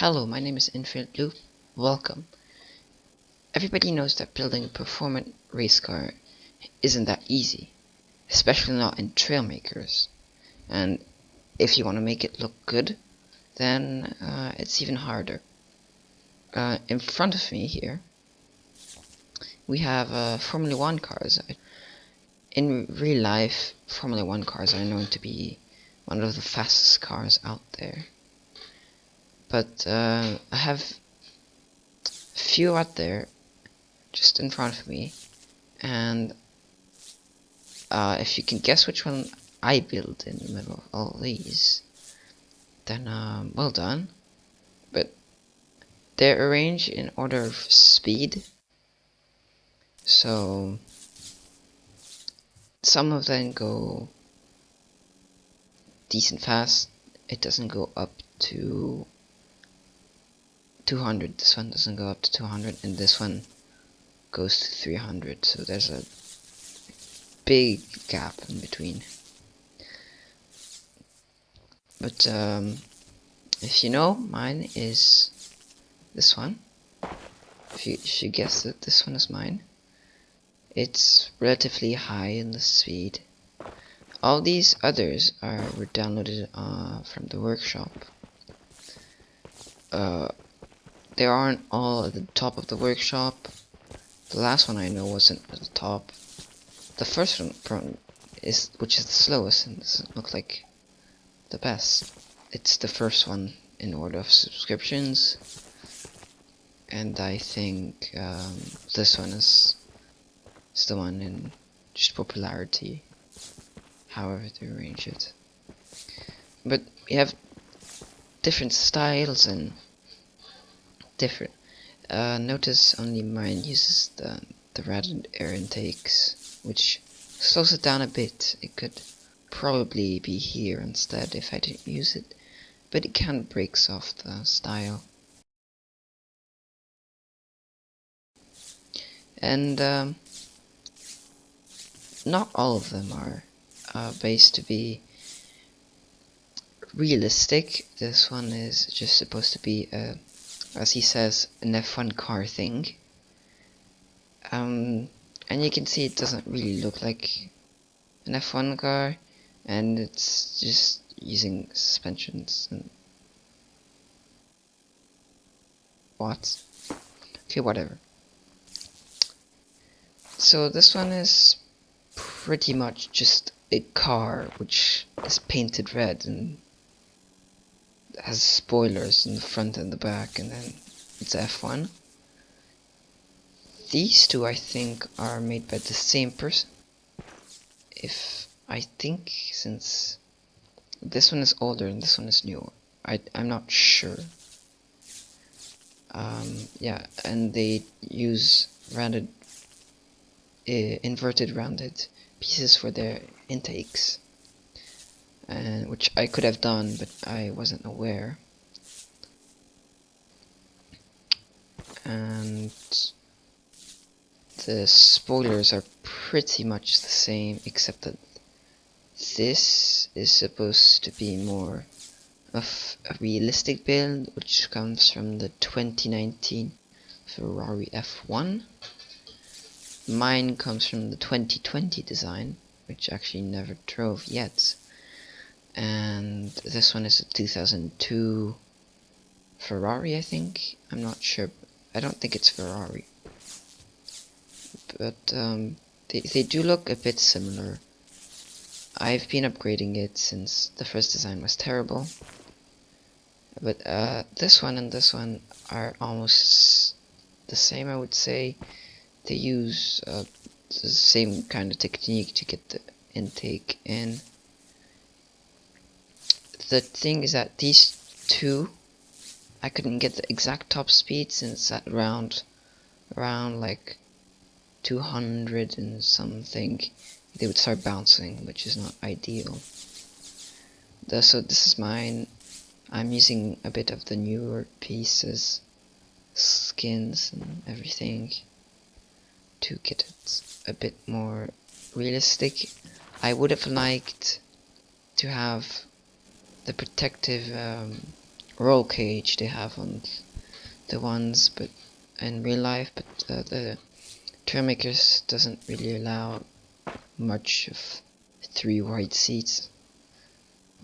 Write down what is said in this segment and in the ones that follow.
Hello, my name is Infinite Loop. Welcome. Everybody knows that building a performant race car isn't that easy, especially not in Trailmakers. And if you want to make it look good, then it's even harder. In front of me here, we have Formula 1 cars. In real life, Formula 1 cars are known to be one of the fastest cars out there. But I have a few out there just in front of me, and if you can guess which one I built in the middle of all these, then well done. But they're arranged in order of speed, so some of them go decent fast. It doesn't go up to 200. This one doesn't go up to 200, and this one goes to 300, so there's a big gap in between. But if you know, mine is this one. If you guess that this one is mine, it's relatively high in the speed. All these others were downloaded from the workshop. They aren't all at the top of the workshop. The last one I know wasn't at the top. The first one which is the slowest and doesn't look like the best. It's the first one in order of subscriptions, and I think this one is the one in just popularity, however they arrange it. But we have different styles and different. Notice only mine uses the ratted air intakes, which slows it down a bit. It could probably be here instead if I didn't use it, but it kind of breaks off the style. And not all of them are based to be realistic. This one is just supposed to be as he says, an F1 car thing. And you can see it doesn't really look like an F1 car, and it's just using suspensions and what? Okay, whatever. So this one is pretty much just a car which is painted red and has spoilers in the front and the back, and then it's F1. These two I think are made by the same person. I think since this one is older and this one is newer. I'm not sure. Yeah, and they use inverted rounded pieces for their intakes, and which I could have done, but I wasn't aware. And the spoilers are pretty much the same, except that this is supposed to be more of a realistic build, which comes from the 2019 Ferrari F1. Mine comes from the 2020 design, which actually never drove yet. And this one is a 2002 Ferrari, I think. I'm not sure. I don't think it's Ferrari. But they do look a bit similar. I've been upgrading it since the first design was terrible. But this one and this one are almost the same, I would say. They use the same kind of technique to get the intake in. The thing is that these two, I couldn't get the exact top speed since at around like 200 and something they would start bouncing, which is not ideal. So this is mine. I'm using a bit of the newer pieces, skins and everything, to get it a bit more realistic. I would have liked to have the protective roll cage they have on the ones, but in real life, but the Trailmakers doesn't really allow much of 3 wide seats,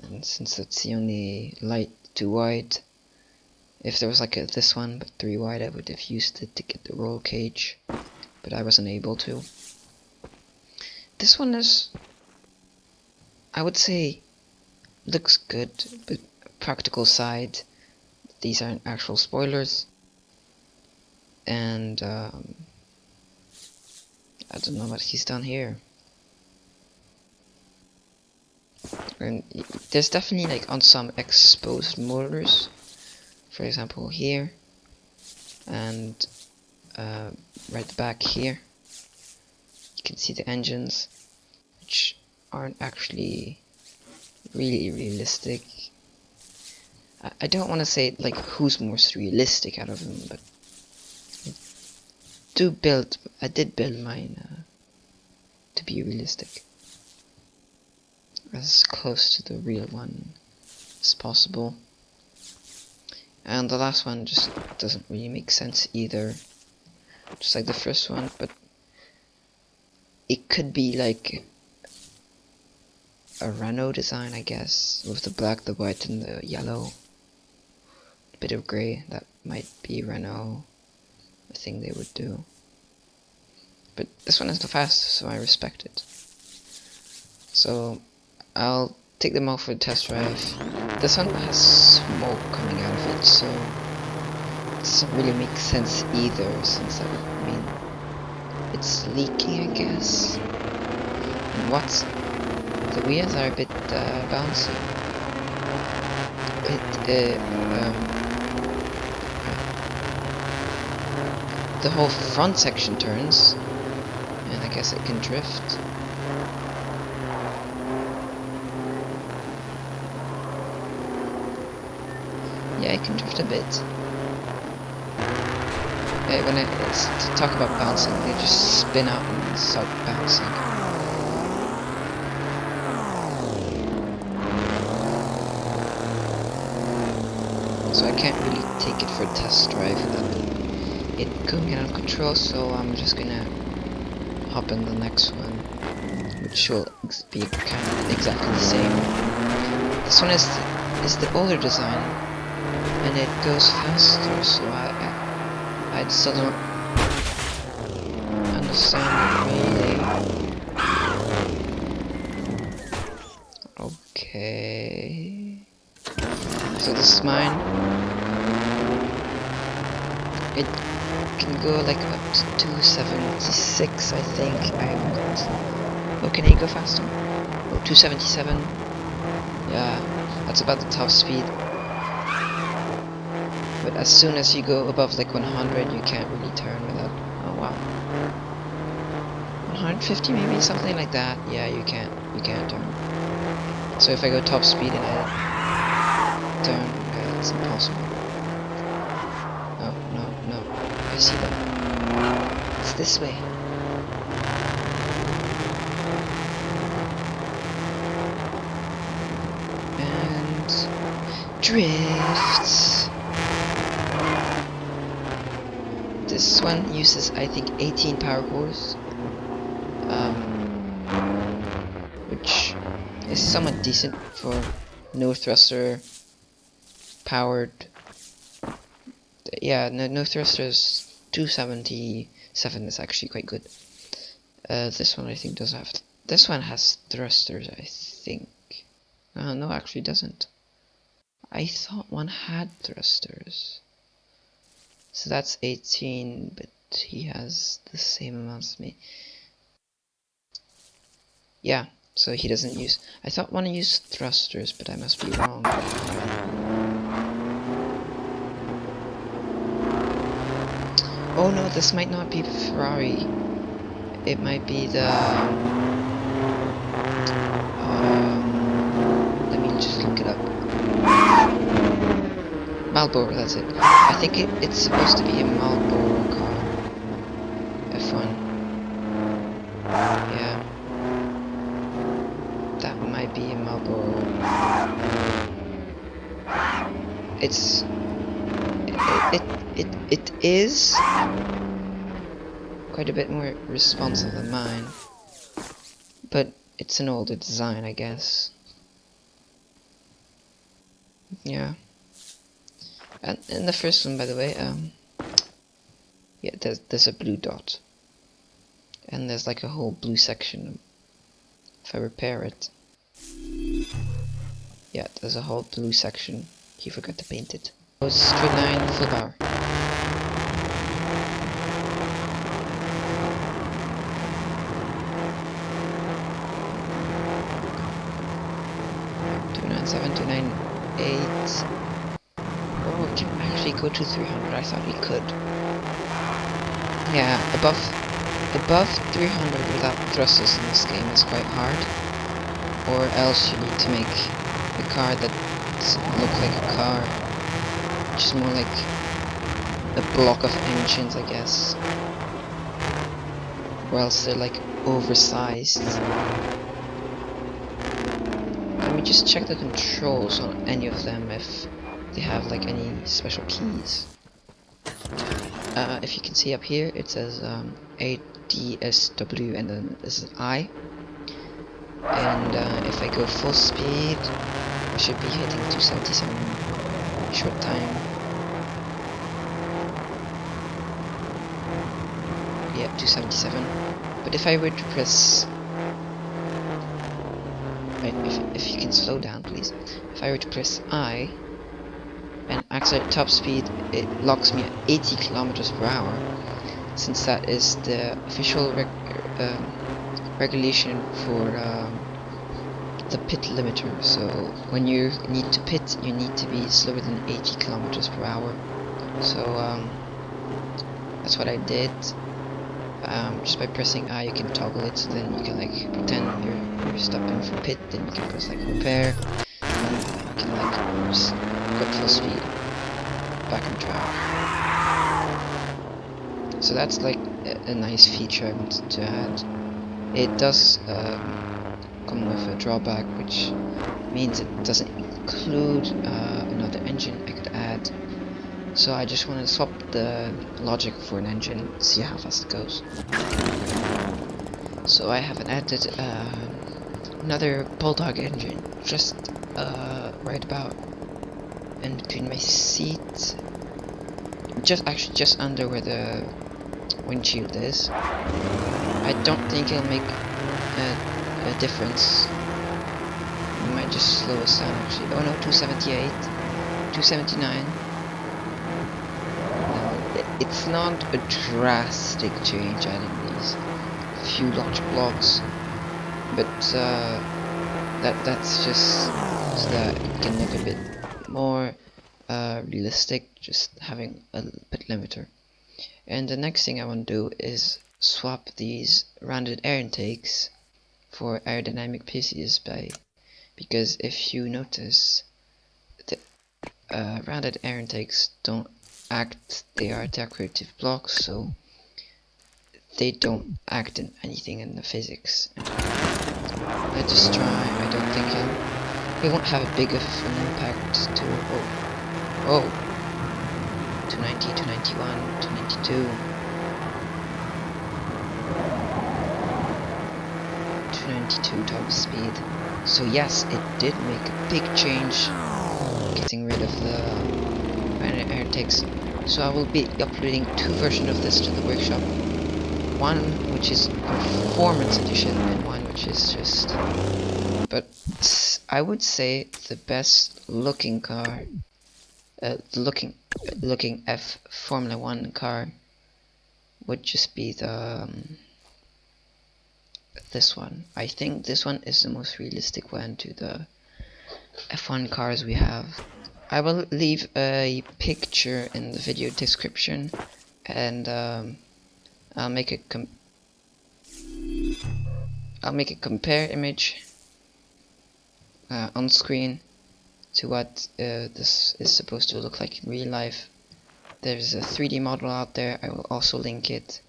and since that's the only light 2 wide, if there was like this one but 3 wide, I would have used it to get the roll cage, but I wasn't able to. This one is, I would say, looks good, but practical side, these aren't actual spoilers, and I don't know what he's done here. And there's definitely like on some exposed motors, for example here, and right back here you can see the engines, which aren't actually really realistic. I don't want to say like who's most realistic out of them, but I did build mine to be realistic, as close to the real one as possible. And the last one just doesn't really make sense either, just like the first one, but it could be like a Renault design, I guess, with the black, the white, and the yellow. A bit of grey, that might be Renault, I think they would do. But this one is the fastest, so I respect it. So I'll take them off for a test drive. This one has smoke coming out of it, so it doesn't really make sense either, since that would mean it's leaking, I guess. And what's the wheels are a bit bouncy. The whole front section turns, and I guess it can drift. Yeah, it can drift a bit. When it's to talk about bouncing, they just spin out and start bouncing. So I can't really take it for a test drive without it going out of control, so I'm just gonna hop in the next one, which will be kind of exactly the same. This one is the older design, and it goes faster, so I still don't understand it really. Okay, so this is mine. It can go like up to 276, I think. Oh, can it go faster? Oh, 277. Yeah, that's about the top speed. But as soon as you go above like 100, you can't really turn without. Oh wow. 150 maybe, something like that. Yeah, you can't turn. So if I go top speed and I turn, okay, it's impossible. No, I see them. It's this way. And drifts. This one uses, I think, 18 power cores, which is somewhat decent for no thruster powered. Yeah, no thrusters. 277 is actually quite good. This one I think does have. This one has thrusters, I think. No, actually doesn't. I thought one had thrusters. So that's 18, but he has the same amount as me. Yeah, so he doesn't use. I thought one used thrusters, but I must be wrong. Oh no, this might not be Ferrari. It might be the. Let me just look it up. Marlboro, that's it. I think it's supposed to be a Marlboro car. F1. Yeah. That might be a Marlboro. it's it is quite a bit more responsive than mine, but it's an older design, I guess. Yeah. And in the first one, by the way, yeah, there's a blue dot, and there's like a whole blue section. If I repair it, yeah, there's a whole blue section. He forgot to paint it. Oh, straight line, full bar. Seven to 9.8. Oh, we can actually go to 300. I thought we could. Yeah, above 300 without thrusters in this game is quite hard. Or else you need to make a car that doesn't look like a car, which is more like a block of engines, I guess. Or else they're like oversized. Let me just check the controls on any of them if they have like any special keys. If you can see up here, it says ADSW and then there's an I. And if I go full speed, I should be hitting 277 in a short time. Yeah, 277. But if I were to press... If you can slow down, please. If I were to press I and accelerate top speed, it locks me at 80 kilometers per hour, since that is the official regulation for the pit limiter. So when you need to pit, you need to be slower than 80 kilometers per hour. So that's what I did. Just by pressing I, you can toggle it, so then you can like pretend you're stopping for pit, then you can press like repair, and you can like just go at full speed back on track. So that's like a nice feature I wanted to add. It does come with a drawback, which means it doesn't include another engine I could add. So I just want to swap the logic for an engine, see how fast it goes. So I have added another Bulldog engine, just right about in between my seat, just under where the windshield is. I don't think it'll make a difference. It might just slow us down actually. Oh no, 278, 279. It's not a drastic change adding these few large blocks, but that's just so that it can look a bit more realistic, just having a pit limiter. And the next thing I want to do is swap these rounded air intakes for aerodynamic pieces because if you notice, the rounded air intakes don't act, they are decorative blocks, so they don't act in anything in the physics. Let's just try. I don't think it won't have a big of an impact to 290, 291, 292, 292 top speed. So yes, it did make a big change, getting rid of the air intakes. So I will be uploading two versions of this to the workshop. One which is performance edition and one which is just, but I would say the best looking car, looking F Formula 1 car would just be the this one. I think this one is the most realistic one to the F1 cars we have. I will leave a picture in the video description, and I'll make a compare image on screen to what this is supposed to look like in real life. There's a 3D model out there. I will also link it,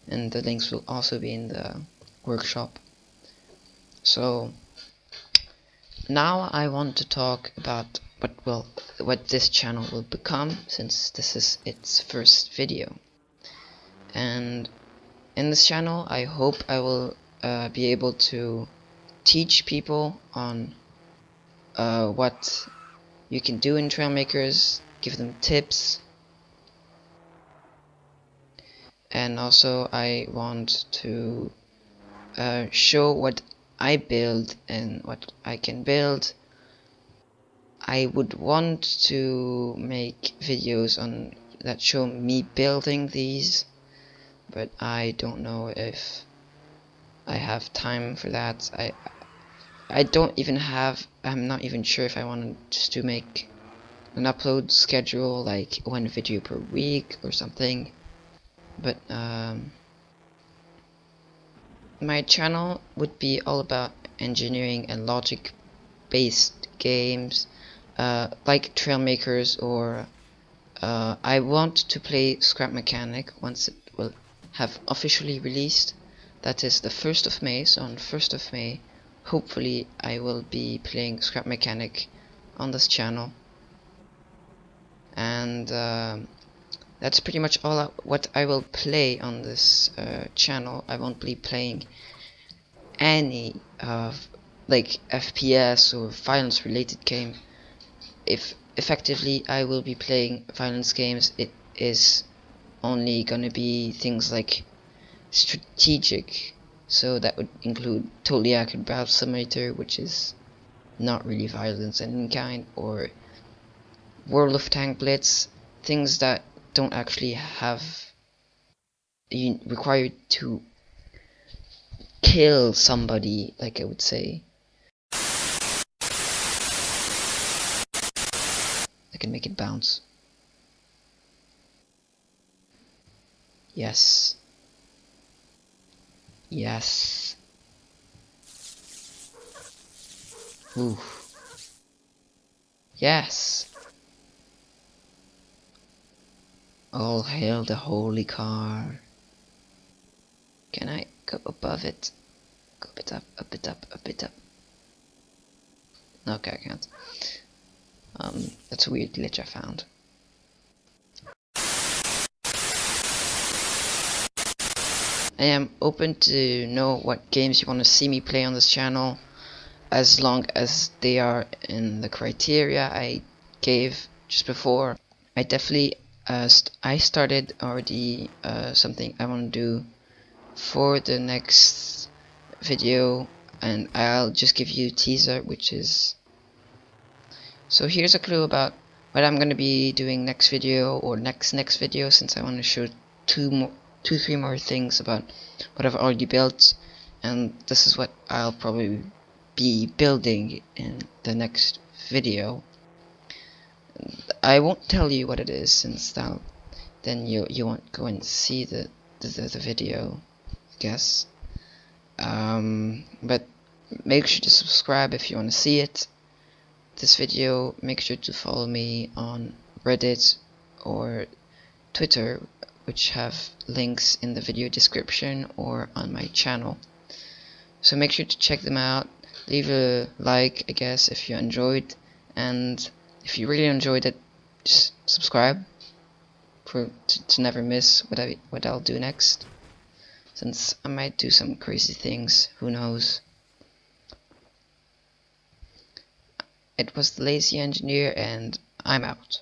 and the links will also be in the workshop. So now I want to talk about what this channel will become, since this is its first video. And in this channel, I hope I will be able to teach people on what you can do in Trailmakers, give them tips, and also I want to show what I build and what I can build. I would want to make videos on that show me building these, but I don't know if I have time for that. I don't even have, I'm not even sure if I wanted to make an upload schedule, like 1 video per week or something. But my channel would be all about engineering and logic based games, like Trailmakers, or I want to play Scrap Mechanic once it will have officially released. That is the 1st of May, so on 1st of May hopefully I will be playing Scrap Mechanic on this channel. And that's pretty much all what I will play on this channel. I won't be playing any like FPS or violence related game. If effectively I will be playing violence games, it is only gonna be things like strategic, so that would include Totally Accurate Battle Simulator, which is not really violence in any kind, or World of Tank Blitz, things that don't actually have you required to kill somebody, like I would say. I can make it bounce. Yes. Yes. Ooh. Yes. All hail the holy car. Can I go above it? Go a bit up, a bit up, a bit up. Okay, I can't. That's a weird glitch I found. I am open to know what games you want to see me play on this channel, as long as they are in the criteria I gave just before. I definitely I started already something I want to do for the next video, and I'll just give you a teaser, which is, so here's a clue about what I'm gonna be doing next video, or next video, since I want to show three more things about what I've already built, and this is what I'll probably be building in the next video. I won't tell you what it is, since then you won't go and see the video, I guess. But make sure to subscribe if you want to see it. This video, make sure to follow me on Reddit or Twitter, which have links in the video description or on my channel. So make sure to check them out. Leave a like, I guess, if you enjoyed, and if you really enjoyed it, just subscribe to never miss what I'll do next, since I might do some crazy things, who knows. It was the Lazy Engineer, and I'm out.